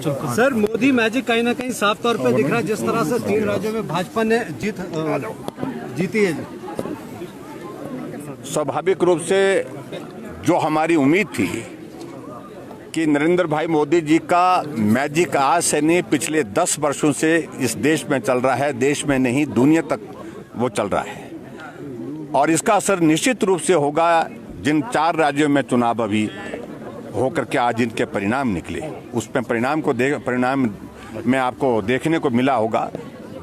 Sir, Modi magic कहीं ना कहीं साफ तौर पे दिख रहा है, जिस तरह से 3 राज्यों में भाजपा ने जीती है। स्वाभाविक रूप से जो हमारी उम्मीद थी कि नरेंद्र भाई मोदी जी का मैजिक आज से नहीं, पिछले 10 वर्षों से इस देश में चल रहा है, देश में नहीं दुनिया तक वो चल रहा है, और इसका असर निश्चित रूप से होगा। जिन 4 राज्यों में चुनाव अभी होकर के आज इनके परिणाम निकले, उसमें परिणाम में आपको देखने को मिला होगा,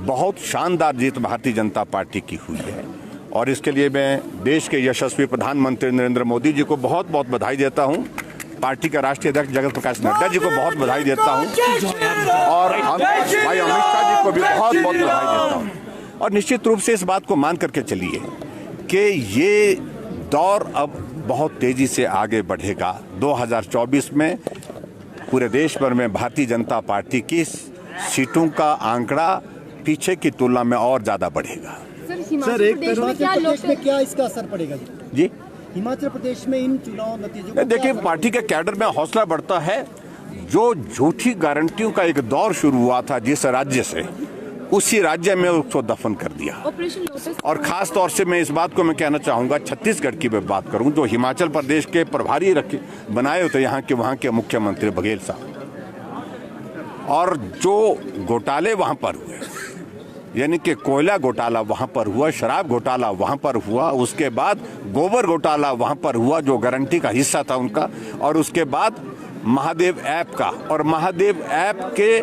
बहुत शानदार जीत भारतीय जनता पार्टी की हुई है। और इसके लिए मैं देश के यशस्वी प्रधानमंत्री नरेंद्र मोदी जी को बहुत बहुत बधाई देता हूं, पार्टी के राष्ट्रीय अध्यक्ष जगत प्रकाश नड्डा जी को बहुत बधाई देता हूं, और भाई अमित शाह जी को भी बहुत बहुत बधाई देता हूं। और निश्चित रूप से इस बात को मान करके चलिए कि ये दौर अब बहुत तेजी से आगे बढ़ेगा। 2024 में पूरे देश भर में भारतीय जनता पार्टी की सीटों का आंकड़ा पीछे की तुलना में और ज्यादा बढ़ेगा। सर, एक प्रदेश में क्या इसका असर पड़ेगा जी? हिमाचल प्रदेश में इन चुनाव नतीजों देखिए, पार्टी के कैडर में हौसला बढ़ता है। जो झूठी गारंटियों का एक दौर शुरू हुआ था जिस राज्य से, उसी राज्य में उसको दफन कर दिया। और खास तौर से मैं इस बात को मैं कहना चाहूंगा, छत्तीसगढ़ की मैं बात करूं, जो हिमाचल प्रदेश के प्रभारी बनाए होते वहां के मुख्यमंत्री बघेल साहब, और जो घोटाले वहां पर हुए, यानी कि कोयला घोटाला वहां पर हुआ, शराब घोटाला वहां पर हुआ, उसके बाद गोबर घोटाला वहां पर हुआ जो गारंटी का हिस्सा था उनका, और उसके बाद महादेव ऐप का, और महादेव ऐप के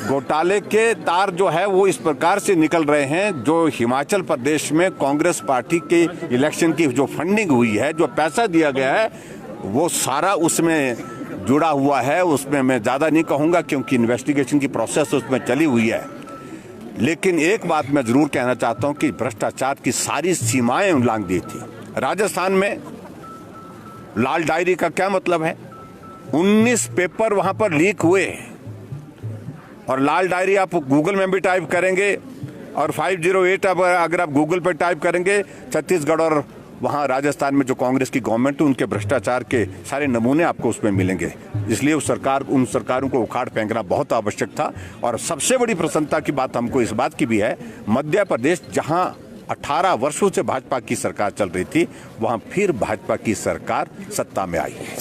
घोटाले के तार जो है वो इस प्रकार से निकल रहे हैं। जो हिमाचल प्रदेश में कांग्रेस पार्टी के इलेक्शन की जो फंडिंग हुई है, जो पैसा दिया गया है, वो सारा उसमें जुड़ा हुआ है। उसमें मैं ज़्यादा नहीं कहूँगा क्योंकि इन्वेस्टिगेशन की प्रोसेस उसमें चली हुई है, लेकिन एक बात मैं जरूर कहना चाहता हूँ कि भ्रष्टाचार की सारी सीमाएं उल्लंघ दी थी। राजस्थान में लाल डायरी का क्या मतलब है? 19 पेपर वहां पर लीक हुए, और लाल डायरी आप गूगल में भी टाइप करेंगे, और 508 अगर आप गूगल पर टाइप करेंगे, छत्तीसगढ़ और वहाँ राजस्थान में जो कांग्रेस की गवर्नमेंट है उनके भ्रष्टाचार के सारे नमूने आपको उसमें मिलेंगे। इसलिए उन सरकारों को उखाड़ फेंकना बहुत आवश्यक था। और सबसे बड़ी प्रसन्नता की बात हमको इस बात की भी है, मध्य प्रदेश जहाँ 18 वर्षों से भाजपा की सरकार चल रही थी, वहाँ फिर भाजपा की सरकार सत्ता में आई है।